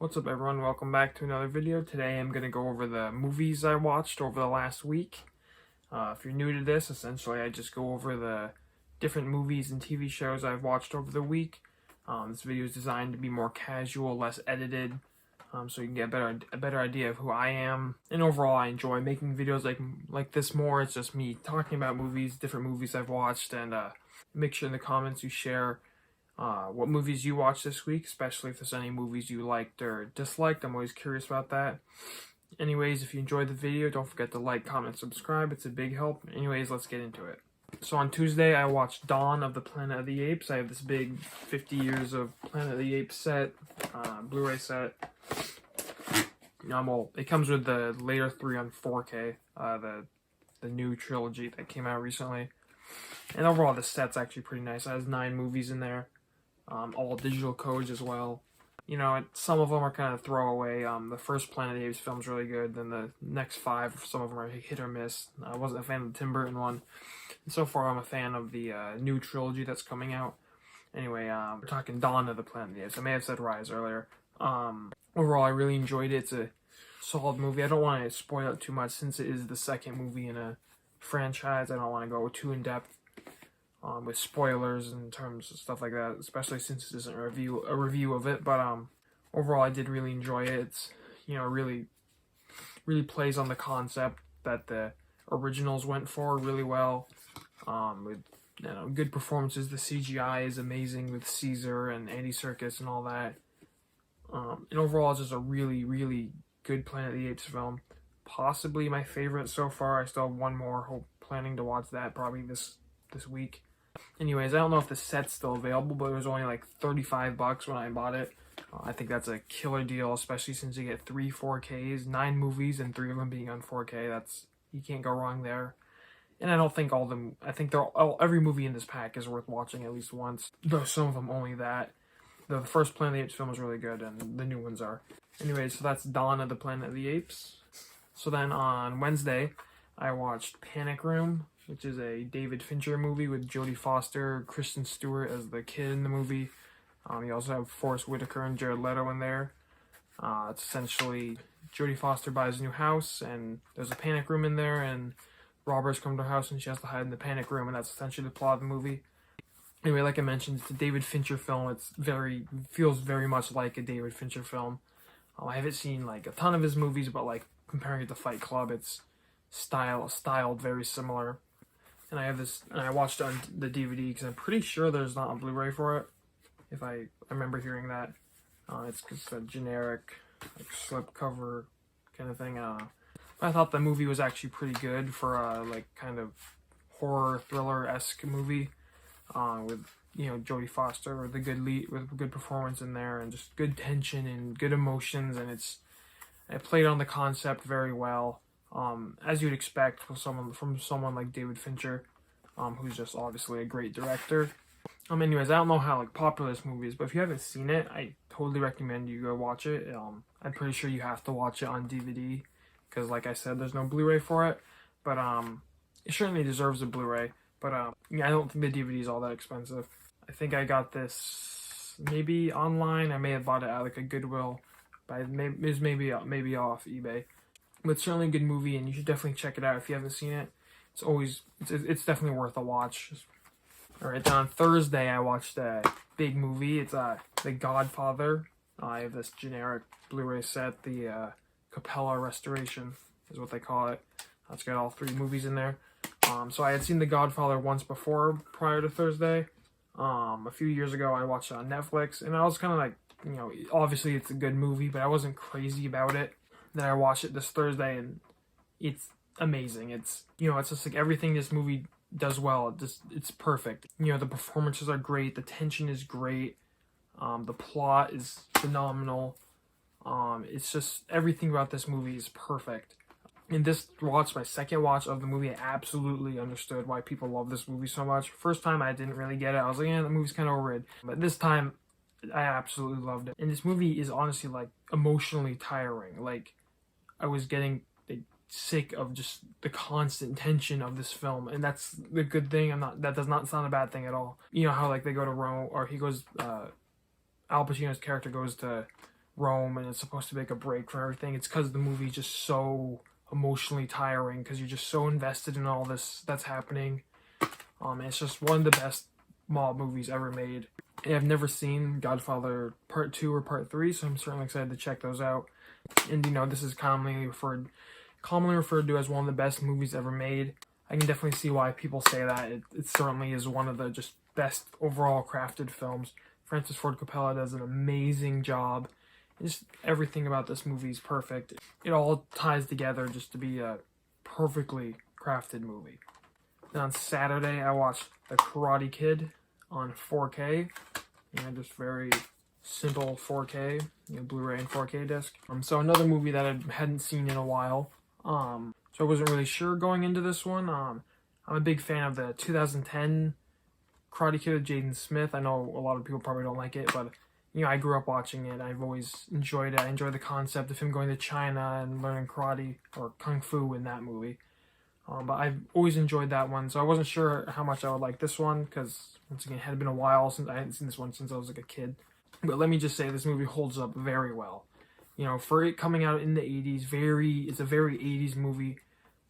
What's up everyone, welcome back to another video. Today I'm going to go over the movies I watched over the last week. If you're new to this, essentially I just go over the different movies and TV shows I've watched over the week. This video is designed to be more casual, less edited, so you can get a better idea of who I am. And overall I enjoy making videos like this more. It's just me talking about movies, different movies I've watched, and make sure in the comments you share what movies you watched this week, especially if there's any movies you liked or disliked. I'm always curious about that. Anyways, if you enjoyed the video, don't forget to like, comment, subscribe. It's a big help. Anyways, let's get into it. So on Tuesday, I watched Dawn of the Planet of the Apes. I have this big 50 years of Planet of the Apes set, Blu-ray set. It comes with the later 3 on 4K, the new trilogy that came out recently. And overall, the set's actually pretty nice. It has 9 movies in there. All digital codes as well. You know, some of them are kind of throwaway. The first Planet of the Apes film's really good. Then the next 5, some of them are hit or miss. I wasn't a fan of the Tim Burton one. And so far, I'm a fan of the new trilogy that's coming out. Anyway, we're talking Dawn of the Planet of the Apes. I may have said Rise earlier. Overall, I really enjoyed it. It's a solid movie. I don't want to spoil it too much since it is the second movie in a franchise. I don't want to go too in-depth with spoilers in terms of stuff like that, especially since this isn't a review of it. But overall, I did really enjoy it. It's, you know, really plays on the concept that the originals went for really well. With good performances, the CGI is amazing with Caesar and Andy Serkis and all that. And overall, it's just a really good Planet of the Apes film. Possibly my favorite so far. I still have one more. Planning to watch that probably this week. Anyways, I don't know if the set's still available, but it was only like $35 when I bought it. I think that's a killer deal, especially since you get 3 4Ks, 9 movies, and 3 of them being on 4K. You can't go wrong there. And I don't think all of them. I think every movie in this pack is worth watching at least once. Though some of them only that. The first Planet of the Apes film was really good, and the new ones are. Anyways, so that's Dawn of the Planet of the Apes. So then on Wednesday, I watched Panic Room, which is a David Fincher movie with Jodie Foster, Kristen Stewart as the kid in the movie. You also have Forest Whitaker and Jared Leto in there. It's essentially Jodie Foster buys a new house, and there's a panic room in there, and robbers come to her house, and she has to hide in the panic room, and that's essentially the plot of the movie. Anyway, like I mentioned, it's a David Fincher film. Feels very much like a David Fincher film. I haven't seen like a ton of his movies, but like comparing it to Fight Club, it's styled very similar. And I watched it on the DVD because I'm pretty sure there's not a Blu-ray for it. If I remember hearing that. It's just a generic like slipcover kind of thing. I thought the movie was actually pretty good for a like kind of horror thriller-esque movie. With, you know, Jodie Foster with a good lead, with a good performance in there, and just good tension and good emotions, and it played on the concept very well. As you'd expect from someone like David Fincher, who's just obviously a great director. Anyways, I don't know how like popular this movie is, but if you haven't seen it, I totally recommend you go watch it. I'm pretty sure you have to watch it on DVD because, like I said, there's no Blu-ray for it. But it certainly deserves a Blu-ray. But yeah, I don't think the DVD is all that expensive. I think I got this maybe online. I may have bought it at like a Goodwill, but it was maybe off eBay. But it's certainly a good movie, and you should definitely check it out if you haven't seen it. It's definitely worth a watch. All right, then on Thursday I watched a big movie. It's The Godfather. I have this generic Blu-ray set, the Capella Restoration is what they call it. It's got all 3 movies in there. So I had seen The Godfather once before, prior to Thursday. A few years ago, I watched it on Netflix, and I was kind of like, you know, obviously it's a good movie, but I wasn't crazy about it. Then I watched it this Thursday, and it's amazing. It's, you know, it's just like everything this movie does well. It's perfect. You know, the performances are great, the tension is great, the plot is phenomenal. It's just everything about this movie is perfect. In this watch, my second watch of the movie, I absolutely understood why people love this movie so much. First time, I didn't really get it. I was like, yeah, the movie's kind of overrated. But this time, I absolutely loved it. And this movie is honestly, like, emotionally tiring. Like, I was getting like, sick of just the constant tension of this film. And that's the good thing. That does not sound a bad thing at all. You know how, like, they go to Rome, or Al Pacino's character goes to Rome and it's supposed to make a break from everything, it's because the movie's just so emotionally tiring because you're just so invested in all this that's happening. It's just one of the best mob movies ever made. And I've never seen Godfather Part 2 or Part 3, so I'm certainly excited to check those out. And this is commonly referred to as one of the best movies ever made. I can definitely see why people say that. It certainly is one of the just best overall crafted films. Francis Ford Coppola does an amazing job. Just everything about this movie is perfect. It all ties together just to be a perfectly crafted movie. Then on Saturday, I watched The Karate Kid on 4K. Just very simple 4K, Blu-ray and 4K disc. So another movie that I hadn't seen in a while. So I wasn't really sure going into this one. I'm a big fan of the 2010 Karate Kid with Jaden Smith. I know a lot of people probably don't like it, but I grew up watching it. I've always enjoyed it. I enjoy the concept of him going to China and learning karate or kung fu in that movie. But I've always enjoyed that one, so I wasn't sure how much I would like this one because, once again, it had been a while since I hadn't seen this one since I was like a kid. But let me just say, this movie holds up very well. For it coming out in the 80s, it's a very 80s movie,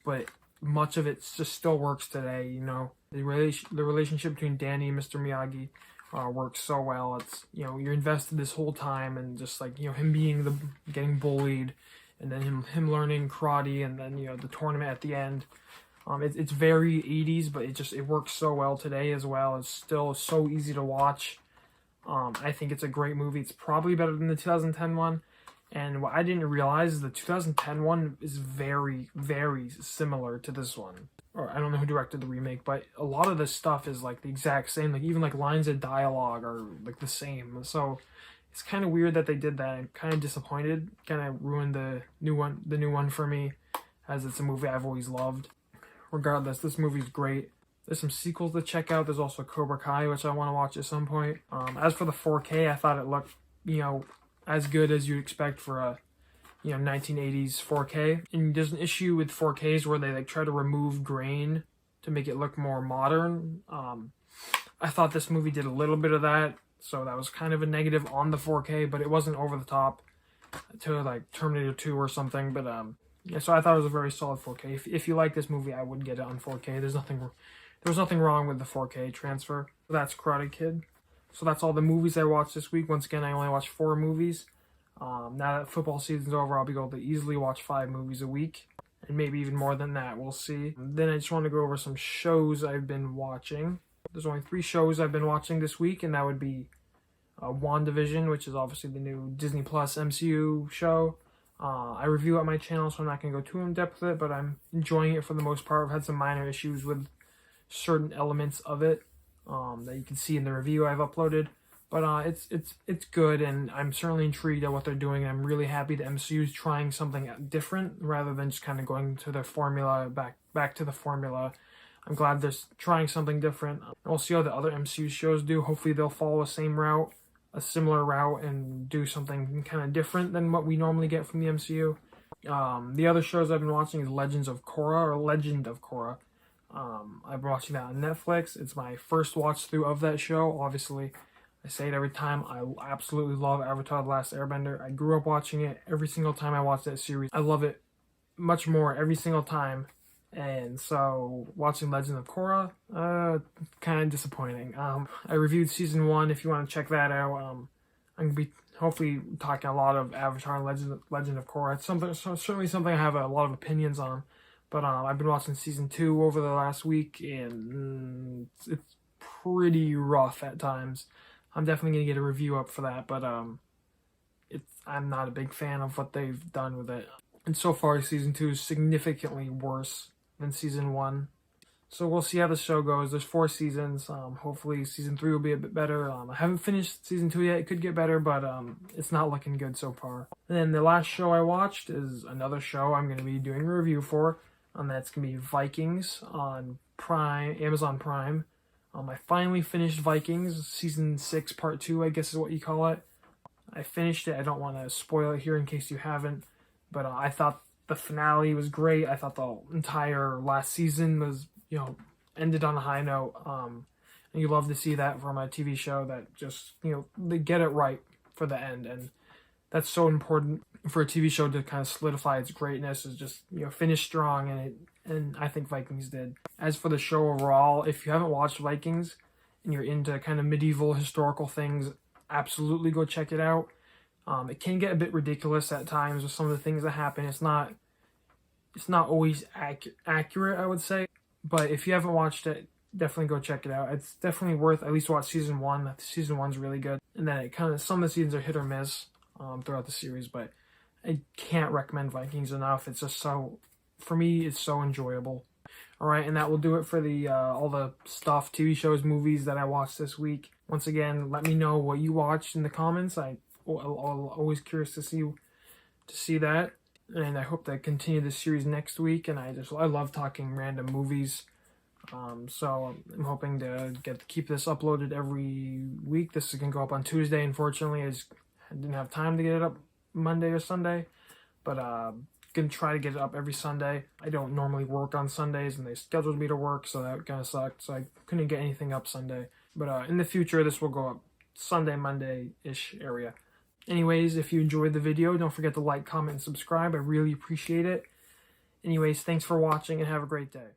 but much of it just still works today. The relationship between Danny and Mr. Miyagi works so well. It's you're invested this whole time, and just like him getting bullied, and then him learning karate, and then the tournament at the end. It's very 80s, but it works so well today as well. It's still so easy to watch. I think it's a great movie. It's probably better than the 2010 one. And what I didn't realize is the 2010 one is very, very similar to this one. Or I don't know who directed the remake, but a lot of the stuff is like the exact same. Like even like lines of dialogue are like the same. So it's kind of weird that they did that. I'm kind of disappointed. Kind of ruined the new one for me, as it's a movie I've always loved. Regardless, this movie's great. There's some sequels to check out. There's also Cobra Kai, which I want to watch at some point. As for the 4K, I thought it looked, as good as you'd expect for a 1980s 4K. And there's an issue with 4Ks where they try to remove grain to make it look more modern. I thought this movie did a little bit of that, so that was kind of a negative on the 4K, but it wasn't over the top to like Terminator 2 or something. But so I thought it was a very solid 4K. If you like this movie, I would get it on 4K. There was nothing wrong with the 4K transfer. So that's Karate Kid. So that's all the movies I watched this week. Once again, I only watched 4 movies. Now that football season's over, I'll be able to easily watch 5 movies a week. And maybe even more than that, we'll see. Then I just want to go over some shows I've been watching. There's only 3 shows I've been watching this week, and that would be WandaVision, which is obviously the new Disney Plus MCU show. I review it on my channel, so I'm not going to go too in-depth with it, but I'm enjoying it for the most part. I've had some minor issues with certain elements of it that you can see in the review I've uploaded. But it's good, and I'm certainly intrigued at what they're doing. I'm really happy the MCU is trying something different rather than just kind of going to the formula, back to the formula. I'm glad they're trying something different. We'll see how the other MCU shows do. Hopefully they'll follow a similar route, and do something kind of different than what we normally get from the MCU. The other shows I've been watching is Legend of Korra. I've been watching that on Netflix. It's my first watch through of that show. Obviously, I say it every time. I absolutely love Avatar: The Last Airbender. I grew up watching it. Every single time I watch that series, I love it much more every single time. And so watching Legend of Korra, kind of disappointing. I reviewed season 1. If you want to check that out, I'm gonna be hopefully talking a lot of Avatar and Legend of Korra. It's certainly something I have a lot of opinions on. But I've been watching season 2 over the last week, and it's pretty rough at times. I'm definitely gonna get a review up for that, but I'm not a big fan of what they've done with it. And so far, season 2 is significantly worse than season 1. So we'll see how the show goes. There's 4 seasons. Hopefully season 3 will be a bit better. I haven't finished season 2 yet. It could get better, but it's not looking good so far. And then the last show I watched is another show I'm going to be doing a review for. That's going to be Vikings on Amazon Prime. I finally finished Vikings, season 6, part 2, I guess is what you call it. I finished it. I don't want to spoil it here in case you haven't. But I thought the finale was great. I thought the entire last season was, ended on a high note. And you love to see that from a TV show that just, they get it right for the end. And That's so important for a TV show to kind of solidify its greatness, is just, finish strong, and I think Vikings did. As for the show overall, if you haven't watched Vikings and you're into kind of medieval historical things, absolutely go check it out. It can get a bit ridiculous at times with some of the things that happen. It's not always accurate, I would say. But if you haven't watched it, definitely go check it out. It's definitely worth at least watch season 1. Season 1's really good. And then it kind of, some of the seasons are hit or miss throughout the series, but I can't recommend Vikings enough. It's just so, for me, it's so enjoyable. All right, and that will do it for the all the stuff, TV shows, movies that I watched this week. Once again, let me know what you watched in the comments. I'm always curious to see that, and I hope to continue this series next week. And I love talking random movies. So I'm hoping to keep this uploaded every week. This is gonna go up on Tuesday. Unfortunately, I didn't have time to get it up Monday or Sunday, but gonna try to get it up every Sunday. I don't normally work on Sundays, and they scheduled me to work, so that kind of sucked. So I couldn't get anything up Sunday. But in the future, this will go up Sunday, Monday-ish area. Anyways, if you enjoyed the video, don't forget to like, comment, and subscribe. I really appreciate it. Anyways, thanks for watching, and have a great day.